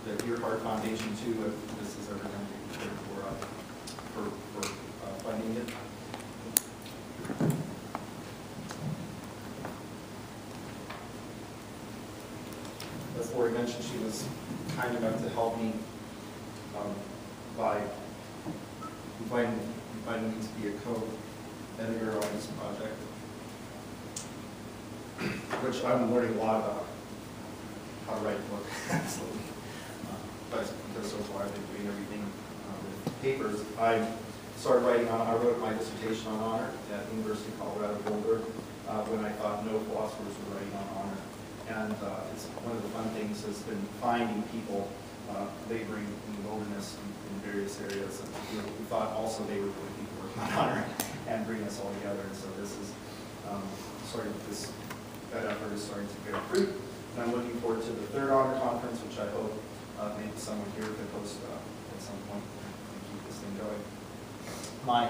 the Earhart Foundation too, if this is ever going to be good for funding it. As Lori mentioned, she was kind enough to help me by inviting me to be a co-editor on this project, which I'm learning a lot about how to write a book, absolutely. But because so far I've been doing everything with papers. I wrote my dissertation on honor at the University of Colorado Boulder when I thought no philosophers were writing on honor. And it's one of the fun things has been finding people laboring in the wilderness in various areas. And, we thought also they were good people working on honor and bring us all together. And so this is that effort is starting to bear fruit. And I'm looking forward to the third honor conference, which I hope maybe someone here could host at some point and keep this thing going. My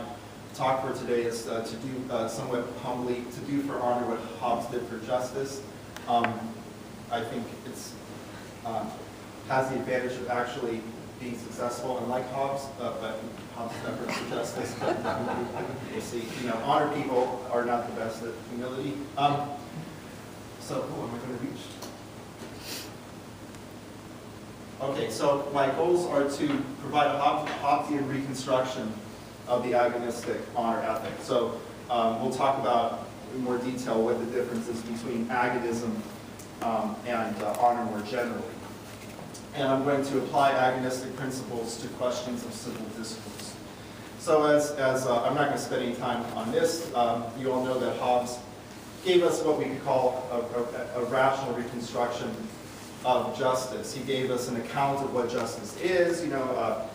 talk for today is to do, somewhat humbly, to do for honor what Hobbes did for justice. I think it's has the advantage of actually being successful, and like Hobbes, but Hobbes' efforts for justice. We'll see. Honor people are not the best at humility. So, who am I going to reach? Okay, so my goals are to provide a Hobbesian reconstruction of the agonistic honor ethic. So we'll talk about in more detail what the difference is between agonism and honor more generally. And I'm going to apply agonistic principles to questions of civil discourse. So I'm not going to spend any time on this. You all know that Hobbes gave us what we could call a rational reconstruction of justice. He gave us an account of what justice is, that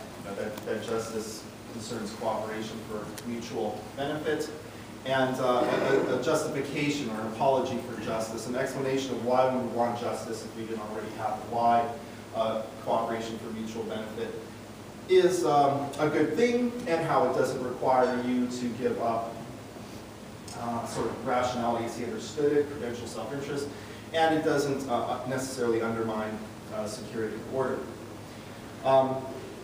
justice concerns cooperation for mutual benefit, and a justification or an apology for justice, an explanation of why we would want justice if we didn't already have it, why cooperation for mutual benefit is a good thing, and how it doesn't require you to give up sort of rationality as he understood it, prudential self-interest, and it doesn't necessarily undermine security and order.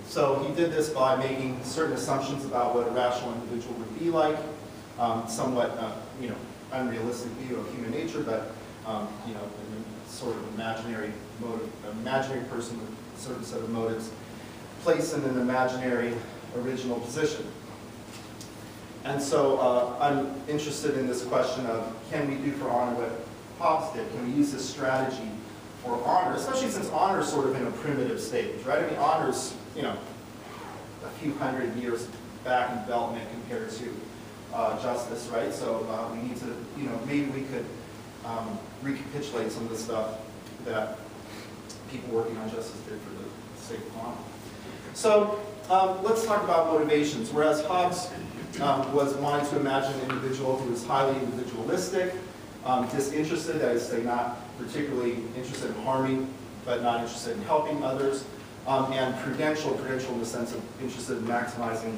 So he did this by making certain assumptions about what a rational individual would be like, somewhat unrealistic view of human nature, but sort of imaginary person with a certain set of motives, placed in an imaginary original position. And so I'm interested in this question of, can we do for honor what Hobbes did? Can we use this strategy for honor, especially since honor is sort of in a primitive stage, right? I mean, honor's, a few hundred years back in development compared to justice, right? So we need to, maybe we could recapitulate some of the stuff that people working on justice did for the sake of honor. So let's talk about motivations. Whereas Hobbes was wanting to imagine an individual who was highly individualistic, disinterested, that is to say not particularly interested in harming, but not interested in helping others, and prudential in the sense of interested in maximizing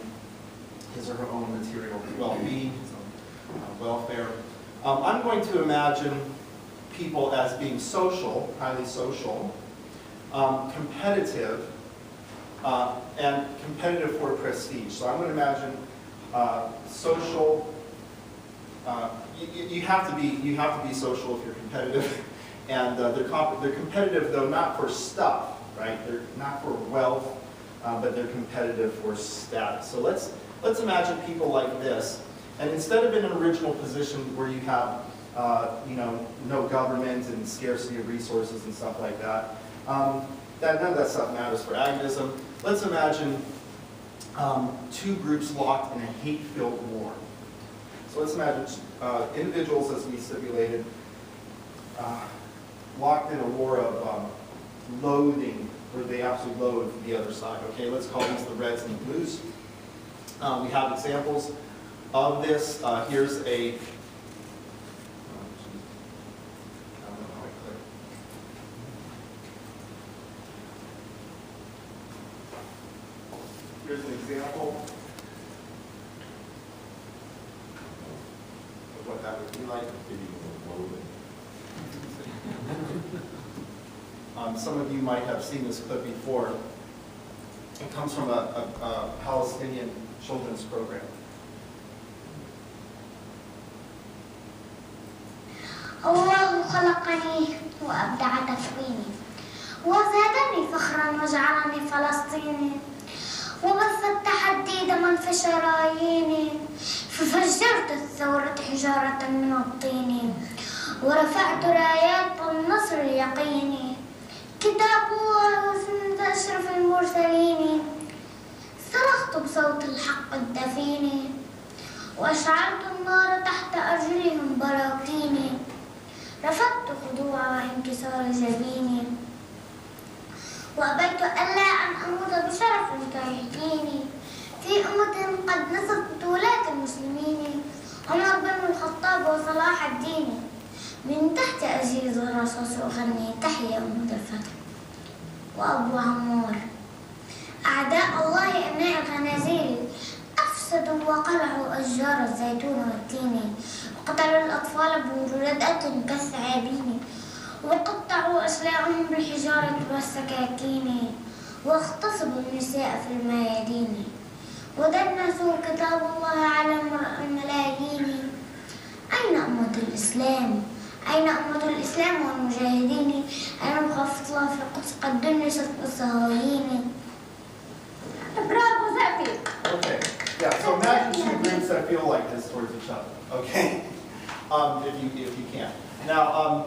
his or her own material well-being, his own welfare. I'm going to imagine people as being social, highly social, competitive, and competitive for prestige. So I'm going to imagine social. You have to be social if you're competitive, and they're competitive though not for stuff, right? They're not for wealth, but they're competitive for status. So let's imagine people like this, and instead of in an original position where you have no government and scarcity of resources and stuff like that, none of that stuff matters for agonism. Let's imagine two groups locked in a hate-filled war. So let's imagine individuals, as we stipulated, locked in a war of loathing, where they absolutely loathe the other side. Okay, let's call these the Reds and the Blues. We have examples of this. Here's a here's an example of what that would be like. Some of you might have seen this clip before. It comes from a Palestinian children's program. الله خلقني وأبدع تكويني وزادني فخرا وجعلني فلسطيني وبث التحدي دما في شراييني ففجرت الثورة حجارة من الطين ورفعت رايات النصر يقيني كتاب الله وسنة أشرف المرسلين صرخت بصوت الحق الدفين وأشعلت النار تحت أرجلهم براكيني رفضت خضوع وانكسار جبيني وأبيت ألا أن أموت بشرف كيحكيني في أمة قد نست بطولات المسلمين عمر بن الخطاب وصلاح الدين من تحت أجيز الرصاص أغني تحيا أمة الفتح وأبو عمار أعداء الله أبناء الخنازير أفسدوا وقلعوا أشجار الزيتون والتين وقتلوا الأطفال بمجردات كالثعابين وقطعوا أسلاءهم بالحجارة والسكاكين واغتصبوا النساء في الميادين ودنسوا كتاب الله على الملايين. أين أمة الإسلام؟ أين أمة الإسلام والمجاهدين؟ أين مخافة الله في القدس قد دنست بالصهايين. Bravo, Zappy. Okay. Yeah. So imagine two groups that feel like this towards each other. Okay. If you can. Now.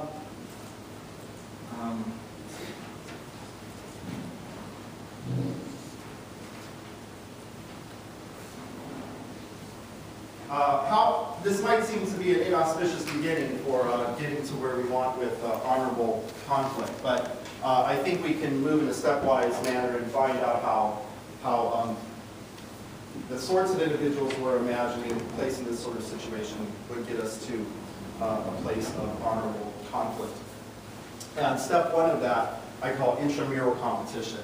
How this might seem to be an inauspicious beginning for getting to where we want with honorable conflict, but I think we can move in a stepwise manner and find out how the sorts of individuals we're imagining placed in this sort of situation would get us to a place of honorable conflict. And step one of that I call intramural competition.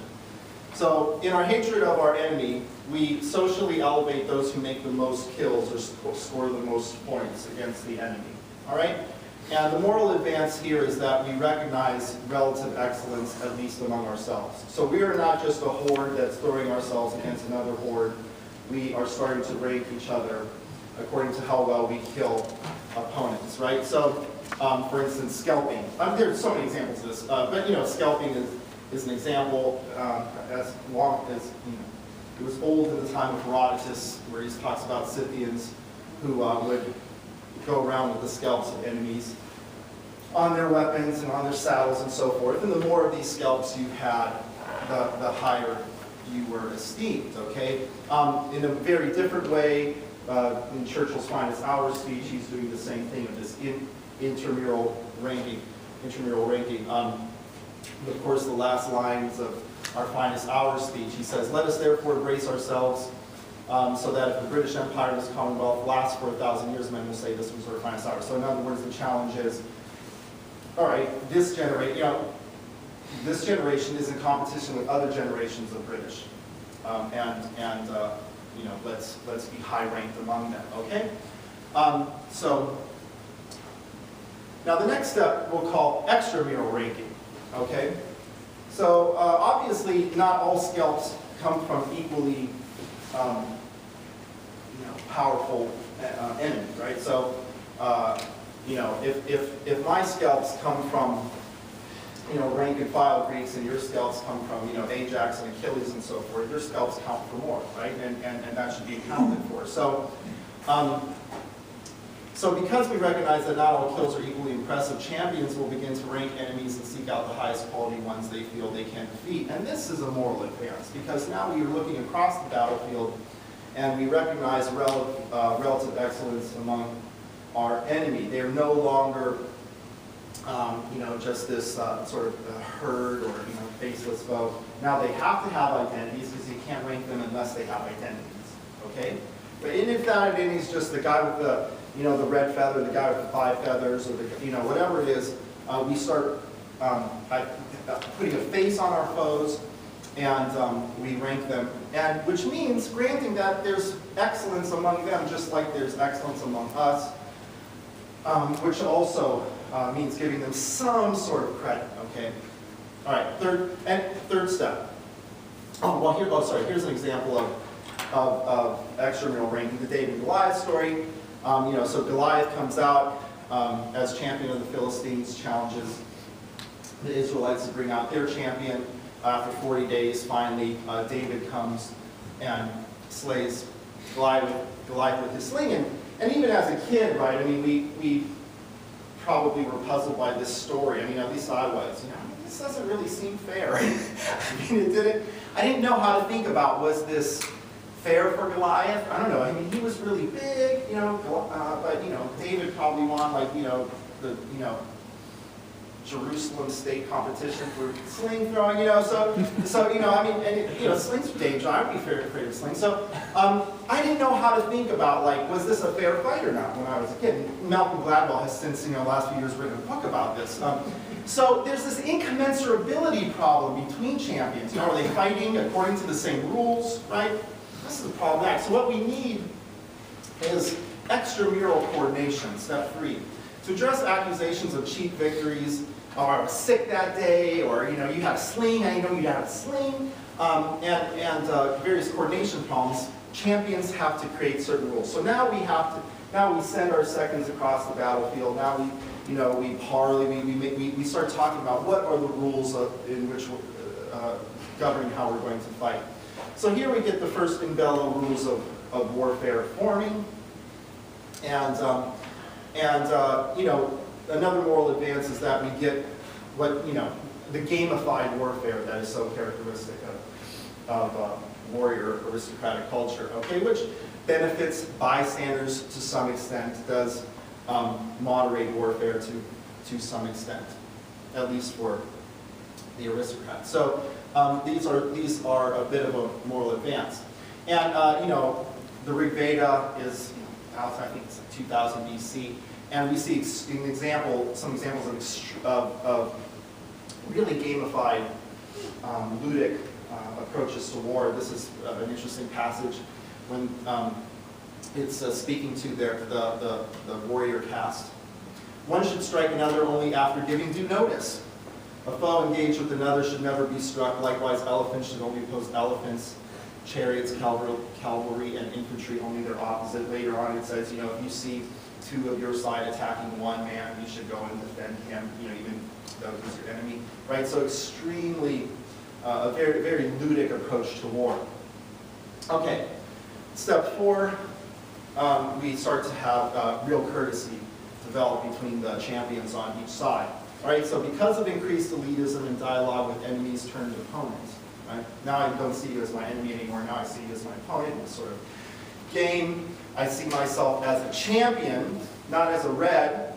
So in our hatred of our enemy, we socially elevate those who make the most kills or score the most points against the enemy. All right? And the moral advance here is that we recognize relative excellence, at least among ourselves. So we are not just a horde that's throwing ourselves against another horde. We are starting to rank each other according to how well we kill opponents, right? So, for instance, scalping. There's so many examples of this, but scalping is an example as long as, it was old in the time of Herodotus, where he talks about Scythians who would go around with the scalps of enemies on their weapons and on their saddles and so forth. And the more of these scalps you had, the higher you were esteemed, okay? In a very different way, in Churchill's Finest Hours speech, he's doing the same thing of this intramural ranking. Of course, the last lines of our Finest Hours speech, he says, "Let us therefore brace ourselves so that if the British Empire and this Commonwealth lasts for 1,000 years, men will say this was our finest hour." So in other words, the challenge is, all right, this generation is in competition with other generations of British, let's be high ranked among them. Okay, so now the next step we'll call extramural ranking. Okay, so obviously not all scalps come from equally powerful enemies, right? So if my scalps come from rank and file Greeks and your scalps come from Ajax and Achilles and so forth, your scalps count for more, right? And that should be accounted for. So so because we recognize that not all kills are equally impressive, champions will begin to rank enemies and seek out the highest quality ones they feel they can defeat. And this is a moral advance, because now we are looking across the battlefield and we recognize relative excellence among our enemy. They are no longer just this sort of herd or faceless foe. Now they have to have identities, because you can't rank them unless they have identities. Okay? But if that identity is just the guy with the the red feather, the guy with the 5 feathers, or the whatever it is, we start putting a face on our foes, and we rank them, and which means granting that there's excellence among them, just like there's excellence among us, which also means giving them some sort of credit. Okay, All right, third step. Here's an example of extramural ranking, the David and Goliath story. So Goliath comes out as champion of the Philistines, challenges the Israelites to bring out their champion. After 40 days, finally, David comes and slays Goliath with his sling. And even as a kid, right, I mean, we probably were puzzled by this story. I mean, at least I was. This doesn't really seem fair. I mean, I didn't know how to think about, was this fair for Goliath? I don't know. I mean, he was really big, but David probably won, like, the Jerusalem state competition for sling throwing, I mean, and slings are dangerous. I would be afraid of slings. So I didn't know how to think about, like, was this a fair fight or not when I was a kid? And Malcolm Gladwell has since, the last few years written a book about this. So there's this incommensurability problem between champions. Are they fighting according to the same rules, right? This is problematic. So what we need is extramural coordination, step 3. To address accusations of cheap victories, or I was sick that day, or you had a sling, I know you had a sling, and various coordination problems, champions have to create certain rules. So now we send our seconds across the battlefield. Now we parley, we start talking about what are the rules in which governing how we're going to fight. So here we get the first in bello rules of warfare forming, and another moral advance is that we get what, the gamified warfare that is so characteristic of warrior aristocratic culture, okay, which benefits bystanders to some extent, does moderate warfare to some extent, at least for the aristocrats. So these are a bit of a moral advance. And, the Rig Veda is, I think it's 2000 BC. And we see some examples of really gamified, ludic approaches to war. This is an interesting passage when it's speaking to the warrior caste. One should strike another only after giving due notice. A foe engaged with another should never be struck. Likewise, elephants should only oppose elephants. Chariots, cavalry, and infantry only their opposite. Later on it says, if you see two of your side attacking one man, you should go and defend him, even though he's your enemy, right? So extremely, a very, very ludic approach to war. Okay, step 4, we start to have real courtesy develop between the champions on each side. All right, so because of increased elitism and dialogue with enemies turned opponents, right? Now I don't see you as my enemy anymore, now I see you as my opponent in this sort of game. I see myself as a champion, not as a red.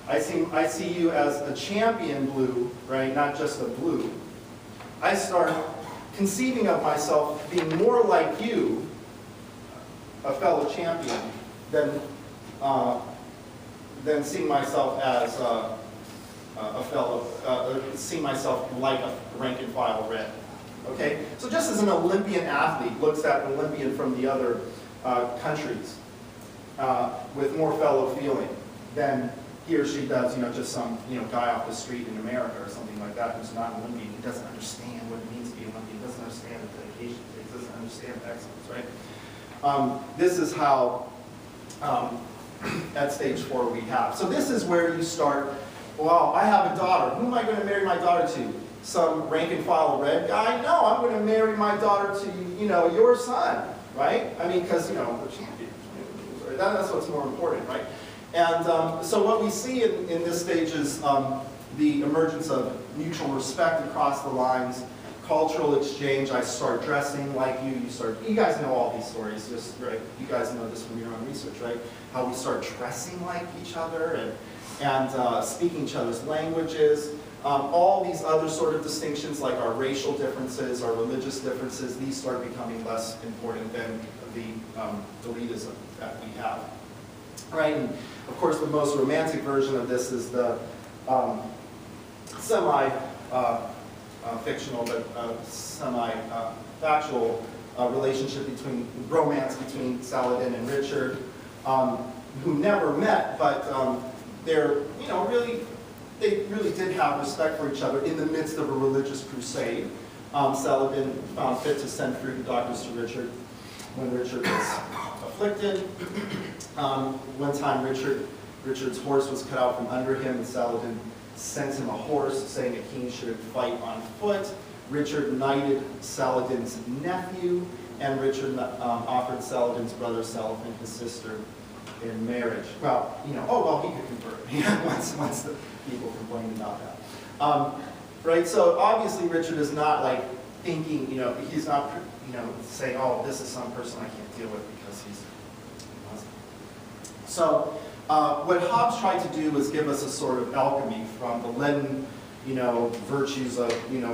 I see you as a champion blue, right? Not just a blue. I start conceiving of myself being more like you, a fellow champion, than seeing myself as seeing myself like a rank and file red. Okay? So just as an Olympian athlete looks at an Olympian from the other countries with more fellow feeling than he or she does, just some guy off the street in America or something like that who's not an Olympian. He doesn't understand what it means to be an Olympian. He doesn't understand the dedication. He doesn't understand excellence, right? This is how at stage 4 we have. So this is where you start. Well, I have a daughter. Who am I going to marry my daughter to? Some rank and file red guy? No, I'm going to marry my daughter to your son, right? I mean, because the champion. That's what's more important, right? And so what we see in this stage is the emergence of mutual respect across the lines, cultural exchange. I start dressing like you. You guys know all these stories, just right? You guys know this from your own research, right? How we start dressing like each other and speaking each other's languages. All these other sort of distinctions, like our racial differences, our religious differences, these start becoming less important than the elitism that we have. Right, and of course the most romantic version of this is the semi-fictional but semi-factual romance between Saladin and Richard, who never met, but they're really they really did have respect for each other in the midst of a religious crusade. Saladin found fit to send fruit doctors to Richard when Richard was afflicted. One time Richard's horse was cut out from under him, and Saladin sent him a horse, saying a king should fight on foot. Richard knighted Saladin's nephew, and Richard offered Saladin's brother Salafin his sister in marriage. Well, he could convert once the people complained about that. Right, so obviously Richard is not like thinking, he's not, saying, oh, this is some person I can't deal with because he's Muslim. So what Hobbes tried to do was give us a sort of alchemy from the Lenin, virtues of,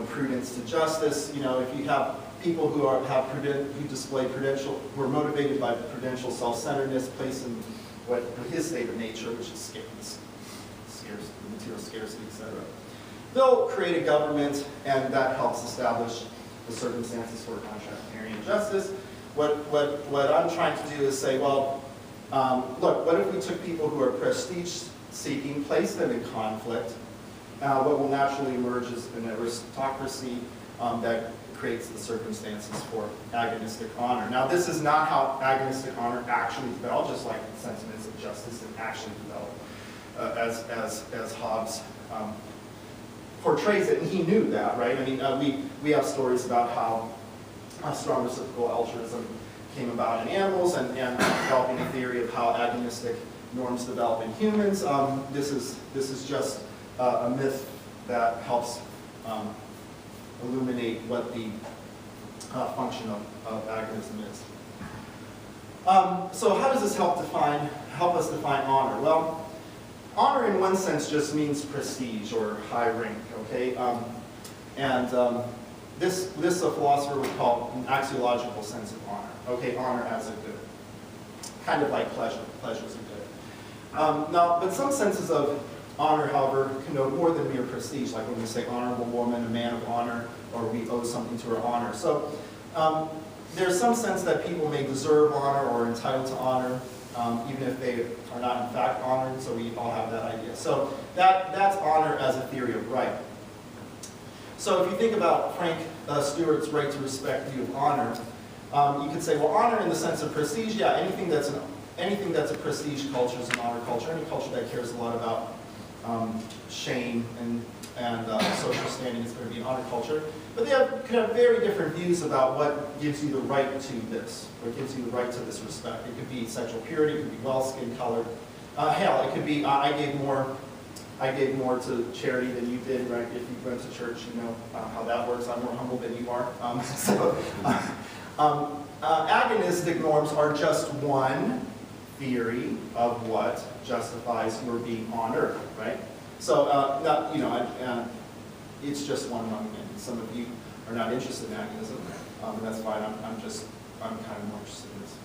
prudence to justice. If you have people who display prudential, who are motivated by prudential self-centeredness, placed in what his state of nature, which is material scarcity, etc. They'll create a government, and that helps establish the circumstances for contractarian justice. What I'm trying to do is say, well, look, what if we took people who are prestige-seeking, placed them in conflict? What will naturally emerge is an aristocracy that creates the circumstances for agonistic honor. Now, this is not how agonistic honor actually developed, just like sentiments of justice didn't actually develop as Hobbes portrays it, and he knew that, right? I mean, we have stories about how strong reciprocal altruism came about in animals, and developing a theory of how agonistic norms develop in humans. This is just a myth that helps illuminate what the function of agonism is. So how does this help us define honor? Well, honor in one sense just means prestige or high rank, okay? This a philosopher would call an axiological sense of honor. Okay, honor as a good. Kind of like pleasure. Pleasure's a good. But some senses of honor, however, connote more than mere prestige, like when we say honorable woman, a man of honor, or we owe something to her honor. So there's some sense that people may deserve honor or are entitled to honor, even if they are not in fact honored, so we all have that idea. So that's honor as a theory of right. So if you think about Frank Stewart's right to respect view of honor, you could say, well, honor in the sense of prestige, yeah, anything that's a prestige culture is an honor culture. Any culture that cares a lot about shame and social standing is going to be an honor culture. But they could have very different views about what gives you the right to this, what gives you the right to this respect. It could be sexual purity, it could be wealth, skin color. Hell, it could be I gave more to charity than you did, right? If you went to church, you know how that works. I'm more humble than you are. Agonistic norms are just one theory of what justifies your being on earth, right? So, it's just one among many. Some of you are not interested in agonism, and that's fine. I'm kind of more interested in this.